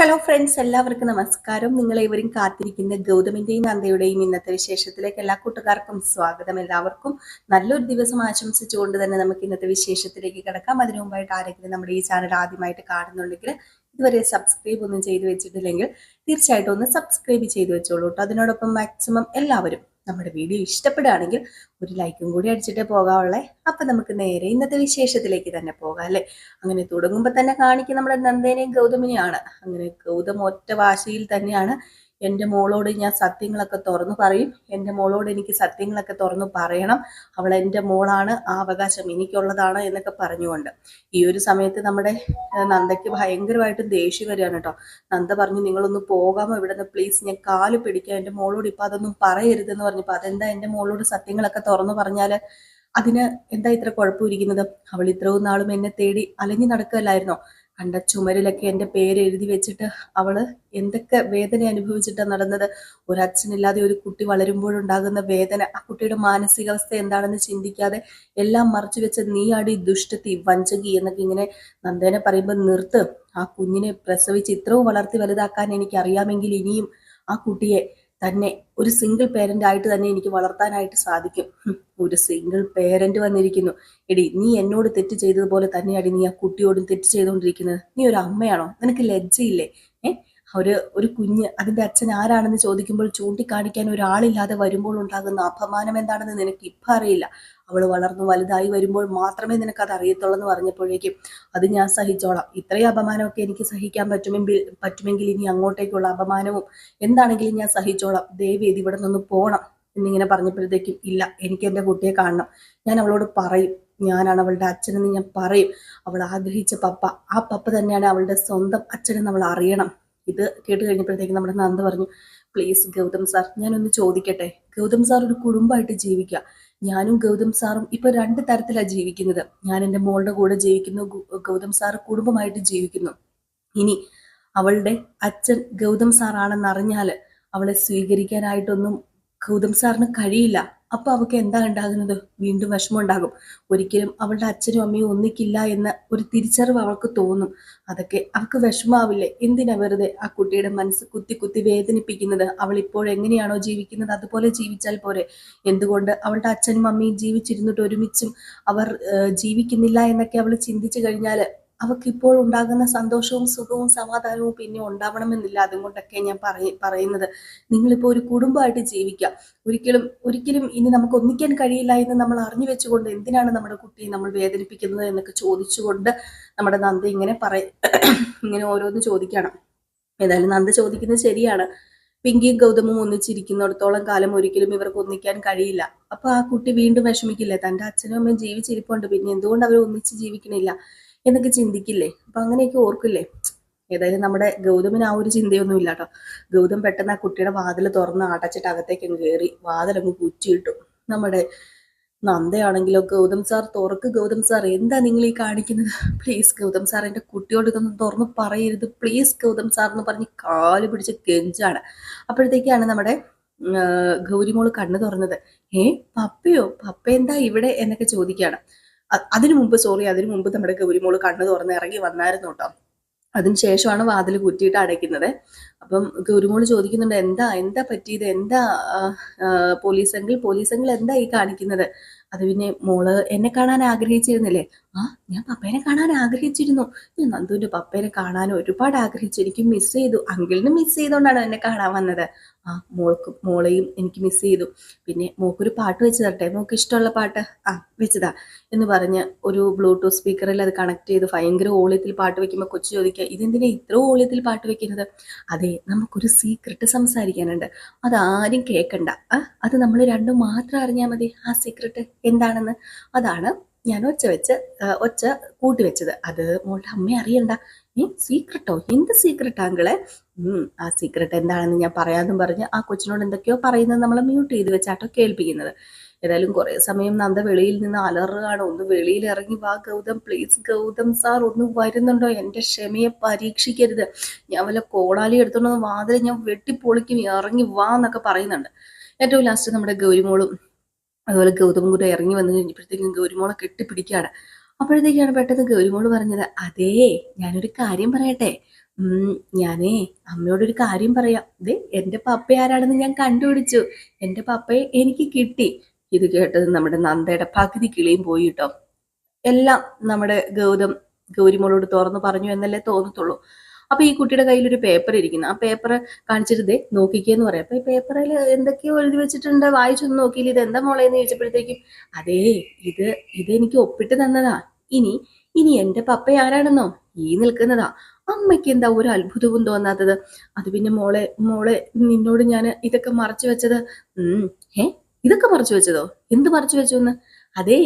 Hello friends, എല്ലാവർക്കും നമസ്കാരം. നിങ്ങളേവരും കാത്തിരിക്കുന്ന ഗൗതമിന്റെയും നന്ദയുടെയും ഇന്നത്തെ വിശേഷത്തിലേക്ക് എല്ലാ കൂട്ടുകാർക്കും സ്വാഗതം. എല്ലാവർക്കും നല്ലൊരു ദിവസം ആശംസിച്ചുകൊണ്ട് തന്നെ നമുക്ക് ഇന്നത്തെ വിശേഷത്തിലേക്ക് കിടക്കാം. അതിനു മുമ്പായിട്ട് ആരെങ്കിലും നമ്മുടെ ഈ ചാനൽ ആദ്യമായിട്ട് കാണുന്നുണ്ടെങ്കിൽ ഇതുവരെ സബ്സ്ക്രൈബ് ഒന്നും ചെയ്തു വെച്ചിട്ടില്ലെങ്കിൽ തീർച്ചയായിട്ടും ഒന്ന് സബ്സ്ക്രൈബ് ചെയ്തു വെച്ചോളൂ കേട്ടോ. അതിനോടൊപ്പം മാക്സിമം എല്ലാവരും നമ്മുടെ വീഡിയോ ഇഷ്ടപ്പെടുകയാണെങ്കിൽ ഒരു ലൈക്കും കൂടി അടിച്ചിട്ടേ പോകാവുള്ളേ. അപ്പൊ നമുക്ക് നേരെ ഇന്നത്തെ വിശേഷത്തിലേക്ക് തന്നെ പോകാം അല്ലെ. അങ്ങനെ തുടങ്ങുമ്പോൾ തന്നെ കാണിക്കുന്ന നമ്മുടെ നന്ദേനെയും ഗൗതമിനെയാണ്. അങ്ങനെ ഗൗതം ഒറ്റ വാശിയിൽ തന്നെയാണ് എൻ്റെ മോളോട് ഞാൻ സത്യങ്ങളൊക്കെ തുറന്നു പറയും, എൻ്റെ മോളോട് എനിക്ക് സത്യങ്ങളൊക്കെ തുറന്നു പറയണം, അവൾ എൻ്റെ മോളാണ്, ആ അവകാശം എനിക്കുള്ളതാണ് എന്നൊക്കെ പറഞ്ഞുകൊണ്ട് ഈ ഒരു സമയത്ത് നമ്മുടെ നന്ദയ്ക്ക് ഭയങ്കരമായിട്ട് ദേഷ്യം വരികയാണ് കേട്ടോ. നന്ദ പറഞ്ഞു, നിങ്ങളൊന്ന് പോകാമോ ഇവിടെ നിന്ന് പ്ലീസ്, ഞാൻ കാല് പിടിക്കാം, എൻ്റെ മോളോട് ഇപ്പം അതൊന്നും പറയരുതെന്ന് പറഞ്ഞപ്പോൾ അതെന്താ എൻ്റെ മോളോട് സത്യങ്ങളൊക്കെ തുറന്നു പറഞ്ഞാൽ അതിന് എന്താ ഇത്ര കുഴപ്പമിരിക്കുന്നത്? അവൾ ഇത്രയും നാളും എന്നെ തേടി അലഞ്ഞു നടക്കുകയല്ലായിരുന്നോ? കണ്ട ചുമരിലൊക്കെ എൻ്റെ പേര് എഴുതി വെച്ചിട്ട് അവള് എന്തൊക്കെ വേദന അനുഭവിച്ചിട്ടാണ് നടന്നത്. ഒരച്ഛനില്ലാതെ ഒരു കുട്ടി വളരുമ്പോഴുണ്ടാകുന്ന വേദന, ആ കുട്ടിയുടെ മാനസികാവസ്ഥ എന്താണെന്ന് ചിന്തിക്കാതെ എല്ലാം മറച്ചു വെച്ച നീയാടി ദുഷ്ടത്തി, വഞ്ചകി എന്നൊക്കെ ഇങ്ങനെ നന്ദേനെ പറയുമ്പോൾ നിർത്ത്. ആ കുഞ്ഞിനെ പ്രസവിച്ച് ഇത്രയും വളർത്തി വലുതാക്കാൻ എനിക്ക് അറിയാമെങ്കിൽ ഇനിയും ആ കുട്ടിയെ തന്നെ ഒരു സിംഗിൾ പേരന്റ് ആയിട്ട് തന്നെ എനിക്ക് വളർത്താനായിട്ട് സാധിക്കും. ഒരു സിംഗിൾ പേരന്റ് വന്നിരിക്കുന്നു. എടി, നീ എന്നോട് തെറ്റ് ചെയ്തതുപോലെ തന്നെയാണ് നീ ആ കുട്ടിയോടും തെറ്റ് ചെയ്തുകൊണ്ടിരിക്കുന്നത്. നീ ഒരു അമ്മയാണോ? നിനക്ക് ലജ്ജയില്ലേ? ഒരു കുഞ്ഞ് അതിന്റെ അച്ഛൻ ആരാണെന്ന് ചോദിക്കുമ്പോൾ ചൂണ്ടിക്കാണിക്കാൻ ഒരാളില്ലാതെ വരുമ്പോൾ ഉണ്ടാകുന്ന അപമാനം എന്താണെന്ന് നിനക്ക് ഇപ്പം അറിയില്ല. അവൾ വളർന്നു വലുതായി വരുമ്പോൾ മാത്രമേ നിനക്ക് അത് അറിയത്തുള്ളൂ എന്ന് പറഞ്ഞപ്പോഴേക്കും അത് ഞാൻ സഹിച്ചോളാം, ഇത്രയും അപമാനമൊക്കെ എനിക്ക് സഹിക്കാൻ പറ്റുമെങ്കിൽ ഇനി അങ്ങോട്ടേക്കുള്ള അപമാനവും എന്താണെങ്കിലും ഞാൻ സഹിച്ചോളാം, ദയവേദി ഇവിടെ നിന്ന് പോകണം എന്നിങ്ങനെ പറഞ്ഞപ്പോഴത്തേക്കും ഇല്ല, എനിക്ക് എൻ്റെ കുട്ടിയെ കാണണം, ഞാൻ അവളോട് പറയും, ഞാനാണ് അവളുടെ അച്ഛനെന്ന് ഞാൻ പറയും, അവൾ ആഗ്രഹിച്ച പപ്പ ആ പപ്പ തന്നെയാണ് അവളുടെ സ്വന്തം അച്ഛനെന്ന് അവൾ അറിയണം. ഇത് കേട്ട് കഴിഞ്ഞപ്പോഴത്തേക്കും നമ്മുടെ നന്ദ പറഞ്ഞു, പ്ലീസ് ഗൗതം സാർ, ഞാനൊന്ന് ചോദിക്കട്ടെ. ഗൗതം സാർ ഒരു കുടുംബമായിട്ട് ജീവിക്കുക, ഞാനും ഗൗതം സാറും ഇപ്പൊ രണ്ട് തരത്തിലാണ് ജീവിക്കുന്നത്. ഞാൻ എൻ്റെ മോളുടെ കൂടെ ജീവിക്കുന്നു, ഗൗതം സാർ കുടുംബമായിട്ട് ജീവിക്കുന്നു. ഇനി അവളുടെ അച്ഛൻ ഗൗതം സാറാണെന്ന് അറിഞ്ഞാല് അവളെ സ്വീകരിക്കാനായിട്ടൊന്നും ഗൗതം സാറിന് കഴിയില്ല. അപ്പൊ അവൾക്ക് എന്താ ഉണ്ടാകുന്നത്? വീണ്ടും വിഷമം ഉണ്ടാകും. ഒരിക്കലും അവളുടെ അച്ഛനും അമ്മയും ഒന്നിക്കില്ല എന്ന ഒരു തിരിച്ചറിവ് അവൾക്ക് തോന്നും. അതൊക്കെ അവൾക്ക് വിഷമാവില്ലേ? എന്തിനാ വെറുതെ ആ കുട്ടിയുടെ മനസ്സ് കുത്തി കുത്തി വേദനിപ്പിക്കുന്നത്? അവൾ ഇപ്പോഴെങ്ങനെയാണോ ജീവിക്കുന്നത് അതുപോലെ ജീവിച്ചാൽ പോരെ? എന്തുകൊണ്ട് അവളുടെ അച്ഛനും അമ്മയും ജീവിച്ചിരുന്നിട്ട് ഒരുമിച്ചും അവർ ജീവിക്കുന്നില്ല എന്നൊക്കെ അവൾ ചിന്തിച്ചു കഴിഞ്ഞാൽ അവൾക്ക് ഇപ്പോൾ ഉണ്ടാകുന്ന സന്തോഷവും സുഖവും സമാധാനവും പിന്നെ ഉണ്ടാവണമെന്നില്ല. അതുകൊണ്ടൊക്കെ ഞാൻ പറയുന്നത്, നിങ്ങളിപ്പോൾ ഒരു കുടുംബമായിട്ട് ജീവിക്കുക. ഒരിക്കലും ഇനി നമുക്ക് ഒന്നിക്കാൻ കഴിയില്ല എന്ന് നമ്മൾ അറിഞ്ഞു വെച്ചുകൊണ്ട് എന്തിനാണ് നമ്മുടെ കുട്ടിയെ നമ്മൾ വേദനിപ്പിക്കുന്നത് എന്നൊക്കെ ചോദിച്ചുകൊണ്ട് നമ്മുടെ നന്ദ ഇങ്ങനെ ഓരോന്ന് ചോദിക്കണം. ഏതായാലും നന്ദ ചോദിക്കുന്നത് ശരിയാണ്. പിങ്കിയും ഗൗതമും ഒന്നിച്ചിരിക്കുന്നിടത്തോളം കാലം ഒരിക്കലും ഇവർക്ക് ഒന്നിക്കാൻ കഴിയില്ല. അപ്പൊ ആ കുട്ടി വീണ്ടും വിഷമിക്കില്ലേ? തന്റെ അച്ഛനും അമ്മയും ജീവിച്ചിരിപ്പുണ്ട്, പിന്നെ എന്തുകൊണ്ട് അവർ ഒന്നിച്ച് ജീവിക്കണില്ല എന്നൊക്കെ ചിന്തിക്കില്ലേ? അപ്പൊ അങ്ങനെയൊക്കെ ഓർക്കില്ലേ? ഏതായാലും നമ്മുടെ ഗൗതമിന് ആ ഒരു ചിന്തയൊന്നും ഇല്ല കേട്ടോ. ഗൗതം പെട്ടെന്ന് ആ കുട്ടിയുടെ വാതിൽ തുറന്ന് അടച്ചിട്ട് അകത്തേക്ക് കയറി വാതിലങ്ങ് കുറ്റിയിട്ടു. നമ്മുടെ നന്ദയാണെങ്കിലോ, ഗൗതം സാർ തുറക്ക്, ഗൗതം സാർ എന്താ നിങ്ങൾ ഈ കാണിക്കുന്നത്? പ്ലീസ് ഗൗതം സാർ, എൻ്റെ കുട്ടിയോട് ഇതൊന്നും തുറന്ന് പറയരുത്, പ്ലീസ് ഗൗതം സാർ എന്ന് പറഞ്ഞ് കാല് പിടിച്ച് കെഞ്ചാണ്. അപ്പോഴത്തേക്കാണ് നമ്മുടെ ഗൗരിമോള് കണ്ണു തുറന്നത്. പപ്പയോ? പപ്പ എന്താ ഇവിടെ എന്നൊക്കെ ചോദിക്കുകയാണ്. അതിനു മുമ്പ് നമ്മുടെ ഗൗരിമോള് കണ്ണു തുറന്ന് ഇറങ്ങി വന്നായിരുന്നു കേട്ടോ. അതിനുശേഷമാണ് വാതിൽ കുറ്റിയിട്ട് അടയ്ക്കുന്നത്. അപ്പം ഗൗരിമോള് ചോദിക്കുന്നുണ്ട്, എന്താ പറ്റിയത്? എന്താ പോലീസെങ്കിൽ എന്താ ഈ കാണിക്കുന്നത്? അത് പിന്നെ മോള് എന്നെ കാണാൻ ആഗ്രഹിച്ചിരുന്നില്ലേ? ഞാൻ പപ്പേനെ കാണാൻ ആഗ്രഹിച്ചിരുന്നു. ഞാൻ നന്ദുവിന്റെ പപ്പേനെ കാണാൻ ഒരുപാട് ആഗ്രഹിച്ചു, എനിക്ക് മിസ് ചെയ്തു, അങ്കിളിന് മിസ് ചെയ്തോണ്ടാണ് എന്നെ കാണാൻ വന്നത്. മോളെയും എനിക്ക് മിസ് ചെയ്തു. പിന്നെ മോക്കൊരു പാട്ട് വെച്ച് തരട്ടെ? മോക്ക് ഇഷ്ടമുള്ള പാട്ട് വെച്ചതാ എന്ന് പറഞ്ഞ് ഒരു ബ്ലൂടൂത്ത് സ്പീക്കറിൽ അത് കണക്ട് ചെയ്ത് ഭയങ്കര ഓളിയത്തിൽ പാട്ട് വെക്കുമ്പോൾ കൊച്ചു ചോദിക്കുക, ഇതെന്തിനാ ഇത്ര ഓളിയത്തിൽ പാട്ട് വെക്കുന്നത്? അതെ, നമുക്കൊരു സീക്രട്ട് സംസാരിക്കാനുണ്ട്, അതാരും കേൾക്കണ്ട, അത് നമ്മൾ രണ്ടും മാത്രം അറിഞ്ഞാൽ മതി. ആ സീക്രട്ട് എന്താണെന്ന് അതാണ് ഞാൻ ഒച്ച കൂട്ടി വെച്ചത്. അത് മോളുടെ അമ്മ അറിയണ്ട. സീക്രട്ടോ? എന്ത് സീക്രട്ട് ആങ്കിളെ? ആ സീക്രട്ട് എന്താണെന്ന് ഞാൻ പറയാമെന്നും പറഞ്ഞ് ആ കൊച്ചിനോട് എന്തൊക്കെയോ പറയുന്നത് നമ്മൾ മ്യൂട്ട് ചെയ്ത് വെച്ചാട്ടോ കേൾപ്പിക്കുന്നത്. ഏതായാലും കുറെ സമയം നന്ദ വെളിയിൽ നിന്ന് അലറുകയാണ്. ഒന്ന് വെളിയിൽ ഇറങ്ങി വാ ഗൗതം, പ്ലീസ് ഗൗതം സാർ ഒന്ന് വരുന്നുണ്ടോ? എൻ്റെ ക്ഷമയെ പരീക്ഷിക്കരുത്, ഞാൻ വല്ല കോടാലി എടുത്തോണ്ട് വാതിൽ ഞാൻ വെട്ടിപ്പൊളിക്കും, ഇറങ്ങി വാ എന്നൊക്കെ പറയുന്നുണ്ട്. ഏറ്റവും ലാസ്റ്റ് നമ്മുടെ ഗൗരിമോളും അതുപോലെ ഗൗതമും കൂടെ ഇറങ്ങി വന്നു കഴിഞ്ഞപ്പോഴത്തേക്കും ഗൗരിമോളെ കെട്ടിപ്പിടിക്കുകയാണ്. അപ്പോഴത്തേക്കാണ് പെട്ടെന്ന് ഗൗരിമോള് പറഞ്ഞത്, അതേ, ഞാനൊരു കാര്യം പറയട്ടെ, ഉം, ഞാനേ അമ്മയോടൊരു കാര്യം പറയാം. ദേ എന്റെ പപ്പ ആരാണെന്ന് ഞാൻ കണ്ടുപിടിച്ചു. എന്റെ പപ്പയെ എനിക്ക് കിട്ടി. ഇത് കേട്ടത് നമ്മുടെ നന്ദയുടെ പകുതി കിളിയും പോയി കേട്ടോ. എല്ലാം നമ്മുടെ ഗൗരിമോളോട് തുറന്നു പറഞ്ഞു എന്നല്ലേ തോന്നത്തുള്ളൂ. അപ്പൊ ഈ കുട്ടിയുടെ കയ്യിൽ ഒരു പേപ്പർ ഇരിക്കുന്നു. ആ പേപ്പർ കാണിച്ചിട്ട് ദേ നോക്കിക്കേന്ന് പറയാം. അപ്പൊ ഈ പേപ്പറിൽ എന്തൊക്കെയോ എഴുതി വെച്ചിട്ടുണ്ട്. വായിച്ചൊന്നും നോക്കിയില്ല. ഇത് എന്താ മോളേന്ന് ചോദിച്ചപ്പോഴത്തേക്കും അതേ ഇത് എനിക്ക് ഒപ്പിട്ട് തന്നതാ. ഇനി ഇനി എന്റെ പപ്പ ആരാണെന്നോ ഈ നിൽക്കുന്നതാ. അമ്മയ്ക്ക് എന്താ ഒരു അത്ഭുതവും തോന്നാത്തത്? അത് പിന്നെ മോളെ മോളെ നിന്നോട് ഞാൻ ഇതൊക്കെ മറച്ചു വെച്ചത്. ഉം ഏ ഇതൊക്കെ മറച്ചു വെച്ചതോ? എന്ത് മറച്ചു വെച്ചു എന്ന്? അതേ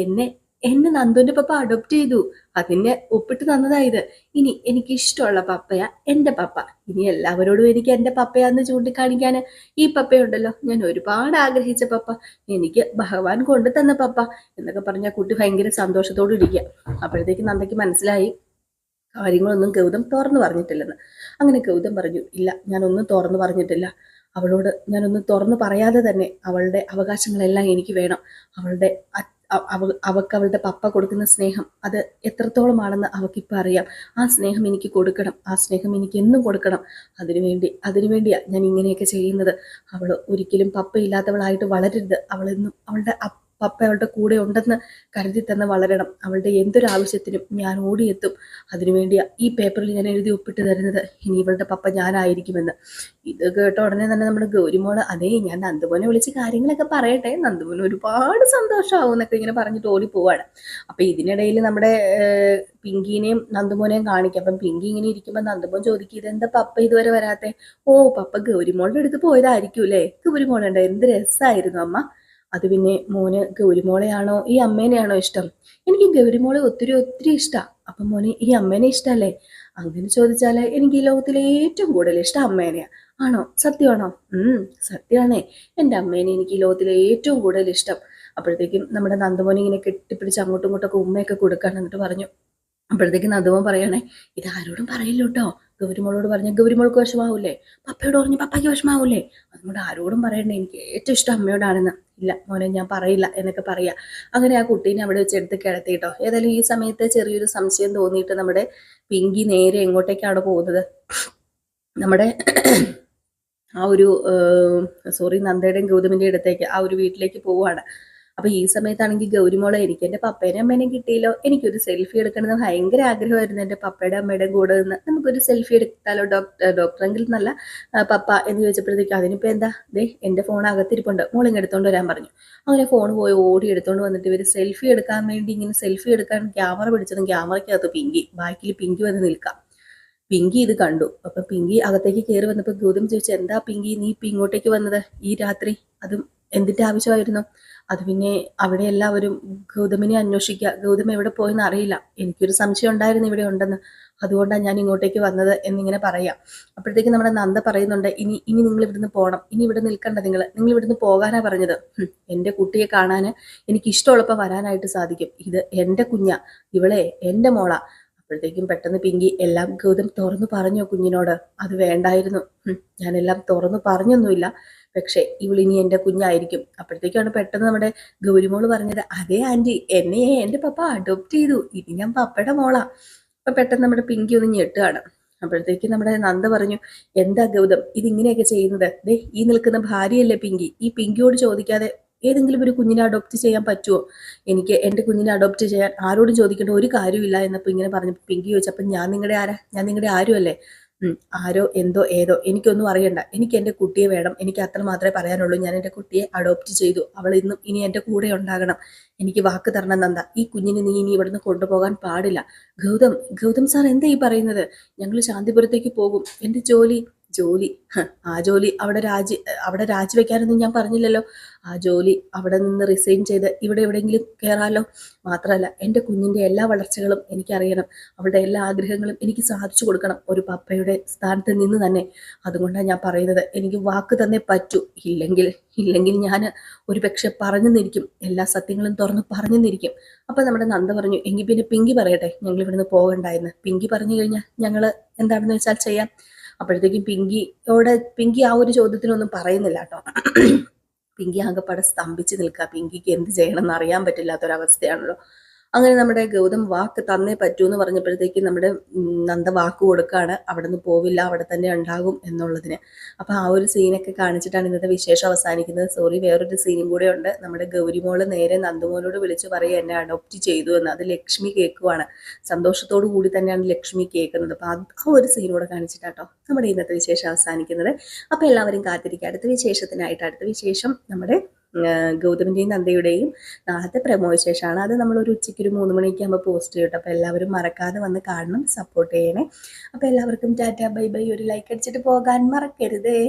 എന്നെ എന്നെ നന്ദുവിന്റെ പപ്പ അഡോപ്റ്റ് ചെയ്തു. അതിനെ ഒപ്പിട്ട് തന്നതാ ഇത്. ഇനി എനിക്ക് ഇഷ്ടമുള്ള പപ്പയാ എന്റെ പപ്പ. ഇനി എല്ലാവരോടും എനിക്ക് എന്റെ പപ്പയാന്ന് ചൂണ്ടിക്കാണിക്കാൻ ഈ പപ്പയുണ്ടല്ലോ, ഞാൻ ഒരുപാട് ആഗ്രഹിച്ച പപ്പ, എനിക്ക് ഭഗവാൻ കൊണ്ടു തന്ന പപ്പ എന്നൊക്കെ പറഞ്ഞ കുട്ടി ഭയങ്കര സന്തോഷത്തോடு ഇരിക്കുക. അപ്പോഴത്തേക്ക് നന്ദയ്ക്ക് മനസ്സിലായി കാര്യങ്ങളൊന്നും ഗൗതം തുറന്നു പറഞ്ഞിട്ടില്ലെന്ന്. അങ്ങനെ ഗൗതം പറഞ്ഞു, ഇല്ല ഞാനൊന്നും തുറന്നു പറഞ്ഞിട്ടില്ല. അവളോട് ഞാനൊന്നും തുറന്നു പറയാതെ തന്നെ അവളുടെ അവകാശങ്ങളെല്ലാം എനിക്ക് വേണം. അവളുടെ അവൾക്ക് അവളുടെ പപ്പ കൊടുക്കുന്ന സ്നേഹം അത് എത്രത്തോളമാണെന്ന് അവൾക്കിപ്പോൾ അറിയാം. ആ സ്നേഹം എനിക്ക് കൊടുക്കണം. ആ സ്നേഹം എനിക്ക് എന്നും കൊടുക്കണം. അതിനുവേണ്ടിയാ ഞാൻ ഇങ്ങനെയൊക്കെ ചെയ്യുന്നത്. അവൾ ഒരിക്കലും പപ്പയില്ലാത്തവളായിട്ട് വളരരുത്. അവളെന്നും അവളുടെ പപ്പ അവളുടെ കൂടെ ഉണ്ടെന്ന് കരുതി തന്നെ വളരണം. അവളുടെ എന്തൊരാവശ്യത്തിനും ഞാൻ ഓടിയെത്തും. അതിനുവേണ്ടിയാ ഈ പേപ്പറിൽ ഞാൻ എഴുതി ഒപ്പിട്ട് തരുന്നത്. ഇനി ഇവളുടെ പപ്പ ഞാനായിരിക്കുമെന്ന്. ഇത് കേട്ട ഉടനെ തന്നെ നമ്മുടെ ഗൗരിമോള് അതേ ഞാൻ നന്ദുമോനെ വിളിച്ച് കാര്യങ്ങളൊക്കെ പറയട്ടെ, നന്ദുമോന് ഒരുപാട് സന്തോഷമാവും എന്നൊക്കെ ഇങ്ങനെ പറഞ്ഞിട്ട് ഓടി പോവാണ്. അപ്പൊ ഇതിനിടയിൽ നമ്മുടെ പിങ്കിനെയും നന്ദുമോനെയും കാണിക്കാം. അപ്പം പിങ്കി ഇങ്ങനെ ഇരിക്കുമ്പോൾ നന്ദുമോൻ ചോദിക്കും, ഇതെന്താ പപ്പ ഇതുവരെ വരാത്തെ? ഓ പപ്പ ഗൗരിമോളുടെ അടുത്ത് പോയതായിരിക്കൂലേ. ഗൗരിമോളുണ്ട്, എന്ത് രസമായിരുന്നു അമ്മ. അത് പിന്നെ മോന് ഗൗരിമോളെയാണോ ഈ അമ്മേനെയാണോ ഇഷ്ടം? എനിക്ക് ഗൗരിമോളെ ഒത്തിരി ഒത്തിരി ഇഷ്ടമാണ്. അപ്പൊ മോന് ഈ അമ്മേനെ ഇഷ്ടമല്ലേ? അങ്ങനെ ചോദിച്ചാല് എനിക്ക് ഈ ലോകത്തിലെ ഏറ്റവും കൂടുതൽ ഇഷ്ടം അമ്മേനെയാ. ആണോ? സത്യമാണോ? സത്യമാണേ. എൻ്റെ അമ്മേനെ എനിക്ക് ഈ ലോകത്തിലെ ഏറ്റവും കൂടുതൽ ഇഷ്ടം. അപ്പോഴത്തേക്കും നമ്മുടെ നന്ദമോനെ ഇങ്ങനെ കെട്ടിപ്പിടിച്ച് അങ്ങോട്ടും ഇങ്ങോട്ടൊക്കെ ഉമ്മയൊക്കെ കൊടുക്കാൻ എന്നിട്ട് പറഞ്ഞു. അപ്പോഴത്തേക്ക് നന്ദമോൻ പറയണേ, ഇത് ആരോടും പറയില്ല കേട്ടോ. ഗൗരിമോളോട് പറഞ്ഞ ഗൗരിമോൾക്ക് വിഷമാവൂലേ? പപ്പയോട് പറഞ്ഞ് പപ്പയ്ക്ക് വിഷമാവൂലേ? അതുകൊണ്ട് ആരോടും പറയണ്ടേ, എനിക്ക് ഏറ്റവും ഇഷ്ടം അമ്മയോടാണെന്ന്. ഇല്ല മോനെ ഞാൻ പറയില്ല എന്നൊക്കെ പറയാ. അങ്ങനെ ആ കുട്ടീനെ അവിടെ വെച്ച് എടുത്ത് കിടത്തി കേട്ടോ. ഏതായാലും ഈ സമയത്ത് ചെറിയൊരു സംശയം തോന്നിയിട്ട് നമ്മുടെ പിങ്കി നേരെ എങ്ങോട്ടേക്കാണ് പോകുന്നത്? നമ്മുടെ ആ ഒരു നന്ദയുടെയും ഗൗതമിന്റെ അടുത്തേക്ക് ആ ഒരു വീട്ടിലേക്ക് പോവുകയാണ്. അപ്പൊ ഈ സമയത്താണെങ്കിൽ ഗൗരിമോളെ എനിക്ക് എന്റെ പപ്പേനെ അമ്മേനെയും കിട്ടിയല്ലോ, എനിക്കൊരു സെൽഫി എടുക്കണമെന്ന് ഭയങ്കര ആഗ്രഹമായിരുന്നു എന്റെ പപ്പയുടെ അമ്മയുടെയും കൂടെ നിന്ന്. നമുക്കൊരു സെൽഫി എടുത്താലോ ഡോക്ടറെങ്കിൽ നല്ല പപ്പ എന്ന് ചോദിച്ചപ്പോഴത്തേക്കും അതിനിപ്പോ എന്താ, ദേ എന്റെ ഫോൺ അകത്തിരിപ്പുണ്ട്, മോളിങ് എടുത്തോണ്ട് വരാൻ പറഞ്ഞു. അങ്ങനെ ഫോൺ പോയി ഓടി എടുത്തോണ്ട് വന്നിട്ട് ഇവര് സെൽഫി എടുക്കാൻ വേണ്ടി ഇങ്ങനെ സെൽഫി എടുക്കാൻ ക്യാമറ പിടിച്ചതും ക്യാമറയ്ക്കകത്ത് പിങ്കി, ബാക്കിൽ പിങ്കി വന്ന് നിൽക്കാം. പിങ്കി ഇത് കണ്ടു. അപ്പൊ പിങ്കി അകത്തേക്ക് കയറി വന്നപ്പോ ഗൗതം ചോദിച്ചു, എന്താ പിങ്കി നീ ഇപ്പൊ ഇങ്ങോട്ടേക്ക് വന്നത് ഈ രാത്രി? അതും എന്തിന്റെ ആവശ്യമായിരുന്നു? അത് പിന്നെ അവിടെ എല്ലാവരും ഗൗതമിനെ അന്വേഷിക്കുക, ഗൗതം എവിടെ പോയെന്ന് അറിയില്ല, എനിക്കൊരു സംശയം ഉണ്ടായിരുന്നു ഇവിടെ ഉണ്ടെന്ന്, അതുകൊണ്ടാണ് ഞാൻ ഇങ്ങോട്ടേക്ക് വന്നത് എന്നിങ്ങനെ പറയാം. അപ്പോഴത്തേക്ക് നമ്മുടെ നന്ദ പറയുന്നുണ്ട്, ഇനി ഇനി നിങ്ങൾ ഇവിടുന്ന് പോകണം, ഇനി ഇവിടെ നിൽക്കണ്ട, നിങ്ങൾ ഇവിടുന്ന് പോകാനാ പറഞ്ഞത്. എന്റെ കുട്ടിയെ കാണാന് എനിക്ക് ഇഷ്ടമുള്ളപ്പോ വരാനായിട്ട് സാധിക്കും. ഇത് എന്റെ കുഞ്ഞാ, ഇവളെ എന്റെ മോളാ. അപ്പോഴത്തേക്കും പെട്ടെന്ന് പിങ്കി എല്ലാം ഗൗതം തുറന്നു പറഞ്ഞോ കുഞ്ഞിനോട്? അത് വേണ്ടായിരുന്നു. ഞാനെല്ലാം തുറന്നു പറഞ്ഞൊന്നുമില്ല, പക്ഷെ ഇവളിനി എന്റെ കുഞ്ഞായിരിക്കും. അപ്പോഴത്തേക്കാണ് പെട്ടെന്ന് നമ്മുടെ ഗൗരിമോള് പറഞ്ഞത്, അതേ ആന്റി, എന്നെ എന്റെ പപ്പ അഡോപ്റ്റ് ചെയ്തു, ഇനി ഞാൻ പപ്പയുടെ മോളാ. അപ്പൊ പെട്ടെന്ന് നമ്മുടെ പിങ്കി ഒന്ന് ഞെട്ടുകയാണ്. അപ്പോഴത്തേക്ക് നമ്മുടെ നന്ദ പറഞ്ഞു, എന്താ ഗൗതം ഇതിങ്ങനെയൊക്കെ ചെയ്യുന്നത്? ദേ ഈ നിൽക്കുന്ന ഭാര്യയല്ലേ പിങ്കി, ഈ പിങ്കിയോട് ചോദിക്കാതെ ഏതെങ്കിലും ഒരു കുഞ്ഞിനെ അഡോപ്റ്റ് ചെയ്യാൻ പറ്റുമോ? എനിക്ക് എൻ്റെ കുഞ്ഞിനെ അഡോപ്റ്റ് ചെയ്യാൻ ആരോടും ചോദിക്കേണ്ട ഒരു കാര്യമില്ല എന്നപ്പോൾ ഇങ്ങനെ പറഞ്ഞപ്പോൾ പിങ്കി ചോദിച്ചപ്പോൾ ഞാൻ നിങ്ങളുടെ ആരാ? ഞാൻ നിങ്ങളുടെ ആരും അല്ലേ? ആരോ എന്തോ ഏതോ എനിക്കൊന്നും അറിയണ്ട, എനിക്ക് എൻ്റെ കുട്ടിയെ വേണം, എനിക്ക് അത്ര മാത്രമേ പറയാനുള്ളൂ. ഞാൻ എൻ്റെ കുട്ടിയെ അഡോപ്റ്റ് ചെയ്തു, അവൾ ഇന്നും ഇനി എൻ്റെ കൂടെ ഉണ്ടാകണം. എനിക്ക് വാക്ക് തരണം നന്ദ, ഈ കുഞ്ഞിനെ നീ ഇനി ഇവിടുന്ന് കൊണ്ടുപോകാൻ പാടില്ല. ഗൗതം സാർ എന്താ ഈ പറയുന്നത്? ഞങ്ങൾ ശാന്തിപുരത്തേക്ക് പോകും, എൻ്റെ ജോലി ജോലി ആ ജോലി അവിടെ രാജിവെക്കാനൊന്നും ഞാൻ പറഞ്ഞില്ലല്ലോ. ആ ജോലി അവിടെ നിന്ന് റിസൈൻ ചെയ്ത് ഇവിടെ എവിടെയെങ്കിലും കയറാലോ. മാത്രമല്ല എൻ്റെ കുഞ്ഞിൻ്റെ എല്ലാ വളർച്ചകളും എനിക്കറിയണം, അവളുടെ എല്ലാ ആഗ്രഹങ്ങളും എനിക്ക് സാധിച്ചു കൊടുക്കണം, ഒരു പപ്പയുടെ സ്ഥാനത്ത് നിന്ന് തന്നെ. അതുകൊണ്ടാണ് ഞാൻ പറയുന്നത്, എനിക്ക് വാക്ക് തന്നെ പറ്റൂ. ഇല്ലെങ്കിൽ ഞാൻ ഒരു പക്ഷെ പറഞ്ഞു നിന്നിരിക്കും, എല്ലാ സത്യങ്ങളും തുറന്ന് പറഞ്ഞു നിന്നിരിക്കും. അപ്പൊ നമ്മുടെ നന്ദ പറഞ്ഞു, എങ്കിൽ പിന്നെ പിങ്കി പറയട്ടെ ഞങ്ങൾ ഇവിടുന്ന് പോകണ്ടായെന്ന്. പിങ്കി പറഞ്ഞു കഴിഞ്ഞാൽ ഞങ്ങൾ എന്താണെന്ന് വെച്ചാൽ ചെയ്യാം. അപ്പോഴത്തേക്കും പിങ്കി ആ ഒരു ചോദ്യത്തിനൊന്നും പറയുന്നില്ല കേട്ടോ. പിങ്കി ആകെപ്പാടെ സ്തംഭിച്ച് നിൽക്കുക. പിങ്കിക്ക് എന്ത് ചെയ്യണമെന്ന് അറിയാൻ പറ്റില്ലാത്തൊരവസ്ഥയാണല്ലോ. അങ്ങനെ നമ്മുടെ ഗൗതം വാക്ക് തന്നേ പറ്റൂ എന്ന് പറഞ്ഞപ്പോഴത്തേക്കും നമ്മുടെ നന്ദ വാക്ക് കൊടുക്കുകയാണ്, അവിടെ നിന്ന് പോവില്ല, അവിടെ തന്നെ ഉണ്ടാകും എന്നുള്ളതിന്. അപ്പോൾ ആ ഒരു സീനൊക്കെ കാണിച്ചിട്ടാണ് ഇന്നത്തെ വിശേഷം അവസാനിക്കുന്നത്. സോറി, വേറൊരു സീനും കൂടെ ഉണ്ട്. നമ്മുടെ ഗൗരിമോള് നേരെ നന്ദുമോനോട് വിളിച്ച് പറയുക എന്നെ അഡോപ്റ്റ് ചെയ്തു എന്ന്. അത് ലക്ഷ്മി കേൾക്കുവാണ്. സന്തോഷത്തോടു കൂടി തന്നെയാണ് ലക്ഷ്മി കേൾക്കുന്നത്. അപ്പോൾ ആ ഒരു സീനൂടെ കാണിച്ചിട്ടാട്ടോ നമ്മുടെ ഇന്നത്തെ വിശേഷം അവസാനിക്കുന്നത്. അപ്പോൾ എല്ലാവരും കാത്തിരിക്കുക അടുത്ത വിശേഷത്തിനായിട്ട്. അടുത്ത വിശേഷം നമ്മുടെ ഗൗതമിൻ്റെയും നന്ദയുടെയും നാളത്തെ പ്രമോ വിശേഷമാണ്. അത് നമ്മളൊരു ഉച്ചയ്ക്ക് ഒരു 3 മണിയൊക്കെ ആകുമ്പോൾ പോസ്റ്റ് ചെയ്യട്ടെ. അപ്പോൾ എല്ലാവരും മറക്കാതെ വന്ന് കാണണം, സപ്പോർട്ട് ചെയ്യണേ. അപ്പോൾ എല്ലാവർക്കും ടാറ്റ ബൈ ബൈ. ഒരു ലൈക്ക് അടിച്ചിട്ട് പോകാൻ മറക്കരുതേ.